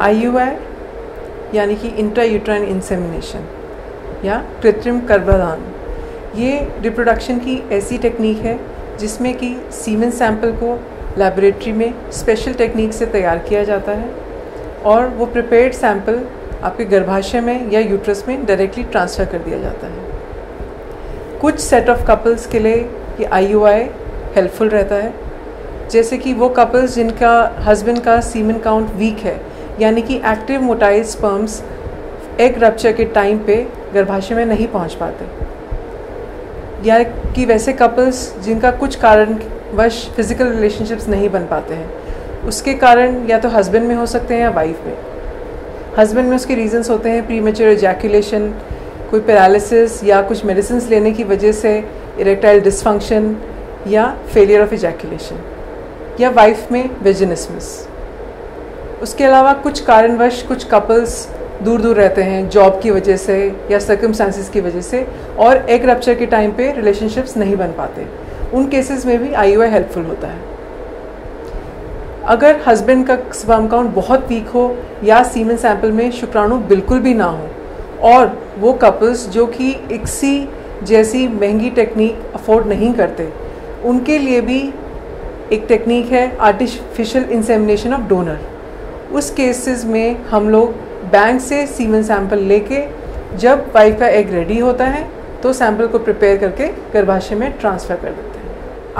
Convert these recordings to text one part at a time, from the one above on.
IUI यानी कि intrauterine insemination या कृत्रिम गर्भाधान, ये रिप्रोडक्शन की ऐसी टेक्निक है जिसमें कि सीमेन सैंपल को लैबोरेटरी में स्पेशल टेक्निक से तैयार किया जाता है और वो प्रिपेयर्ड सैंपल आपके गर्भाशय में या यूट्रस में डायरेक्टली ट्रांसफ़र कर दिया जाता है। कुछ सेट ऑफ कपल्स के लिए ये IUI हेल्पफुल रहता है, जैसे कि वो कपल्स जिनका हस्बैंड का सीमेन काउंट वीक है, यानी कि active motile sperms egg rupture के टाइम पे गर्भाशय में नहीं पहुंच पाते, या कि वैसे कपल्स जिनका कुछ कारणवश फिज़िकल रिलेशनशिप्स नहीं बन पाते हैं। उसके कारण या तो हस्बैंड में हो सकते हैं या वाइफ में। हस्बैंड में उसके रीजंस होते हैं प्रीमेच्योर एजैकुलेशन, कोई पैरालिसिस या कुछ मेडिसिन्स लेने की वजह से इरेक्टाइल डिसफंक्शन या फेलियर ऑफ एजैकुलेशन, या वाइफ में वेजिनिस्मस। उसके अलावा कुछ कारणवश कुछ कपल्स दूर दूर रहते हैं जॉब की वजह से या सर्कमस्टांसिस की वजह से और एग रप्चर के टाइम पे रिलेशनशिप्स नहीं बन पाते। उन केसेस में भी IUI हेल्पफुल होता है। अगर हस्बैंड का स्पर्म काउंट बहुत वीक हो या सीमेन सैंपल में शुक्राणु बिल्कुल भी ना हो और वो कपल्स जो कि ICSI जैसी महंगी टेक्निक अफोर्ड नहीं करते, उनके लिए भी एक टेक्निक है आर्टिफिशियल इंसेमिनेशन ऑफ डोनर। उस केसेस में हम लोग बैंक से सीमेन सैंपल लेके जब वाइफ का एग रेडी होता है तो सैंपल को प्रिपेयर करके गर्भाशय में ट्रांसफ़र कर देते हैं।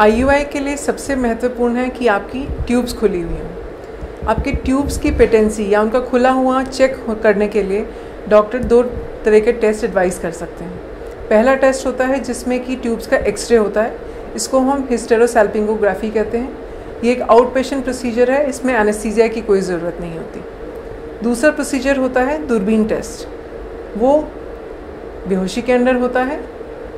IUI के लिए सबसे महत्वपूर्ण है कि आपकी ट्यूब्स खुली हुई हों। आपके ट्यूब्स की पेटेंसी या उनका खुला हुआ चेक करने के लिए डॉक्टर 2 तरह के टेस्ट एडवाइस कर सकते हैं। पहला टेस्ट होता है जिसमें कि ट्यूब्स का एक्सरे होता है, इसको हम हिस्टेरोसैल्पिंगोग्राफी कहते हैं। ये एक आउट पेशेंट प्रोसीजर है, इसमें एनेस्थीसिया की कोई ज़रूरत नहीं होती। दूसरा प्रोसीजर होता है दूरबीन टेस्ट, वो बेहोशी के अंदर होता है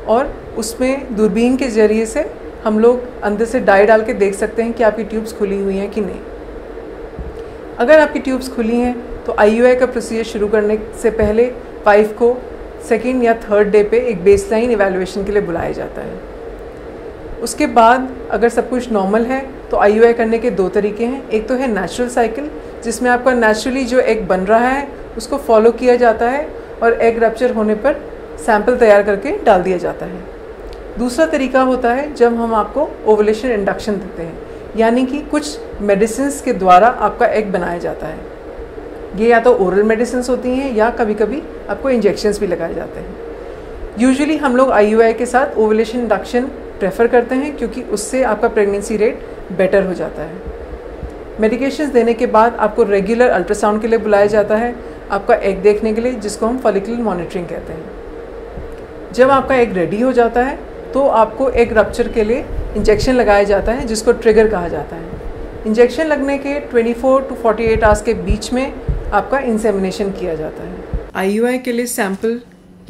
और उसमें दूरबीन के ज़रिए से हम लोग अंदर से डाई डाल के देख सकते हैं कि आपकी ट्यूब्स खुली हुई हैं कि नहीं। अगर आपकी ट्यूब्स खुली हैं तो IUI का प्रोसीजर शुरू करने से पहले वाइफ को सेकेंड या थर्ड डे पे एक बेसलाइन इवैल्यूएशन के लिए बुलाया जाता है। उसके बाद अगर सब कुछ नॉर्मल है तो IUI करने के 2 तरीके हैं। एक तो है नेचुरल साइकिल, जिसमें आपका नेचुरली जो एग बन रहा है उसको फॉलो किया जाता है और एग रप्चर होने पर सैंपल तैयार करके डाल दिया जाता है। दूसरा तरीका होता है जब हम आपको ओवुलेशन इंडक्शन देते हैं, यानी कि कुछ मेडिसिन्स के द्वारा आपका एग बनाया जाता है। ये या तो ओरल मेडिसिन्स होती हैं या कभी कभी आपको इंजेक्शंस भी लगाए जाते हैं। यूजुअली हम लोग IUI के साथ ओवुलेशन इंडक्शन प्रेफर करते हैं क्योंकि उससे आपका प्रेगनेंसी रेट बेटर हो जाता है। मेडिकेशंस देने के बाद आपको रेगुलर अल्ट्रासाउंड के लिए बुलाया जाता है आपका एग देखने के लिए, जिसको हम फॉलिकुलर मॉनिटरिंग कहते हैं। जब आपका एग रेडी हो जाता है तो आपको एग रप्चर के लिए इंजेक्शन लगाया जाता है, जिसको ट्रिगर कहा जाता है। इंजेक्शन लगने के 24 to 48 आवर्स के बीच में आपका इंसेमिनेशन किया जाता है। IUI के लिए सैंपल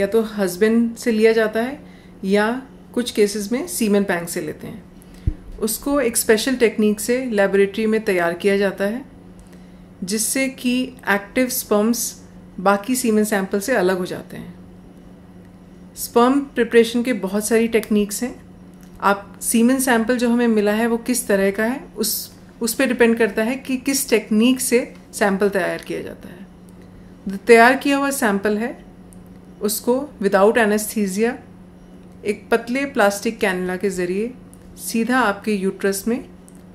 या तो हस्बैंड से लिया जाता है या कुछ केसेस में सीमेन बैंक से लेते हैं। उसको एक स्पेशल टेक्निक से लेबोरेटरी में तैयार किया जाता है, जिससे कि एक्टिव स्पर्म्स बाकी सीमेन सैंपल से अलग हो जाते हैं। स्पर्म प्रिपरेशन के बहुत सारी टेक्निक्स हैं। आप सीमेन सैंपल जो हमें मिला है वो किस तरह का है उस पर डिपेंड करता है कि किस टेक्निक से सैंपल तैयार किया जाता है। जो तैयार किया हुआ सैंपल है उसको विदाउट एनेस्थीसिया एक पतले प्लास्टिक कैनुला के ज़रिए सीधा आपके यूट्रस में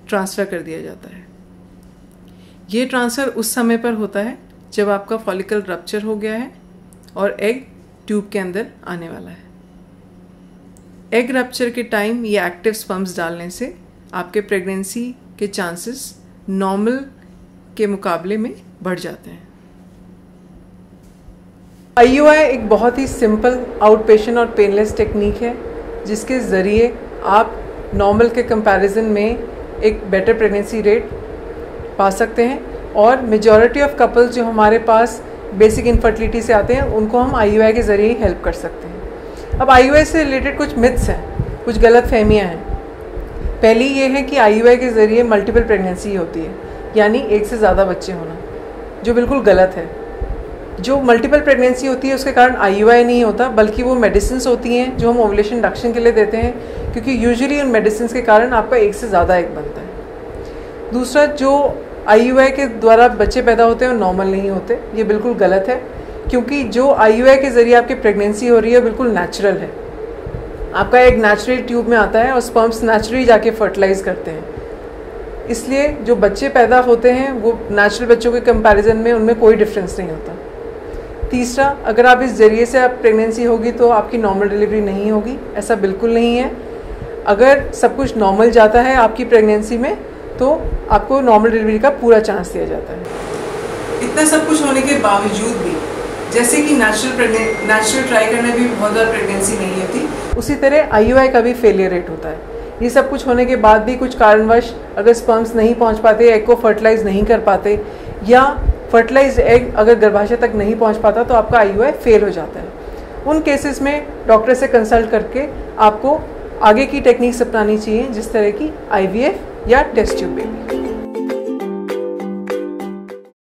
ट्रांसफ़र कर दिया जाता है। ये ट्रांसफ़र उस समय पर होता है जब आपका फॉलिकल रप्चर हो गया है और एग ट्यूब के अंदर आने वाला है। एग रप्चर के टाइम ये एक्टिव स्पर्म्स डालने से आपके प्रेगनेंसी के चांसेस नॉर्मल के मुकाबले में बढ़ जाते हैं। IUI एक बहुत ही सिंपल आउट पेशेंट और पेनलेस टेक्निक है, जिसके ज़रिए आप नॉर्मल के कंपैरिजन में एक बेटर प्रेगनेंसी रेट पा सकते हैं और मेजॉरिटी ऑफ कपल्स जो हमारे पास बेसिक इनफर्टिलिटी से आते हैं उनको हम IUI के ज़रिए ही हेल्प कर सकते हैं। अब IUI से रिलेटेड कुछ मिथ्स हैं, कुछ गलत फहमियाँ हैं। पहली ये है कि IUI के ज़रिए मल्टीपल प्रेगनेंसी होती है, यानी एक से ज़्यादा बच्चे होना, जो बिल्कुल गलत है। जो मल्टीपल प्रेगनेंसी होती है उसके कारण IUI नहीं होता, बल्कि वो मेडिसिन्स होती हैं जो हम ओवुलेशन इंडक्शन के लिए देते हैं, क्योंकि यूजुअली उन मेडिसिन्स के कारण आपका एक से ज़्यादा एग बनता है। दूसरा, जो IUI के द्वारा बच्चे पैदा होते हैं और नॉर्मल नहीं होते, ये बिल्कुल गलत है, क्योंकि जो IUI के ज़रिए आपकी प्रेगनेंसी हो रही है बिल्कुल नेचुरल है। आपका एग नेचुरल ट्यूब में आता है और स्पर्म्स नेचुरली जाके फर्टिलाइज करते हैं, इसलिए जो बच्चे पैदा होते हैं वो नेचुरल बच्चों के कंपैरिजन में उनमें कोई डिफरेंस नहीं होता। तीसरा, अगर आप इस ज़रिए से आप प्रेगनेंसी होगी तो आपकी नॉर्मल डिलीवरी नहीं होगी, ऐसा बिल्कुल नहीं है। अगर सब कुछ नॉर्मल जाता है आपकी प्रेगनेंसी में तो आपको नॉर्मल डिलीवरी का पूरा चांस दिया जाता है। इतना सब कुछ होने के बावजूद भी, जैसे कि नेचुरल ट्राई करने भी बहुत बार प्रेगनेंसी नहीं होती, उसी तरह IUI का भी फेलियर रेट होता है। ये सब कुछ होने के बाद भी कुछ कारणवश अगर स्पर्म्स नहीं पहुंच पाते, एग को फर्टिलाइज नहीं कर पाते, या फर्टिलाइज एग अगर गर्भाशय तक नहीं पहुंच पाता तो आपका IUI फेल हो जाता है। उन केसेस में डॉक्टर से कंसल्ट करके आपको आगे की टेक्निक्स अपनानी चाहिए, जिस तरह की IVF या टेस्ट ट्यूब बेबी।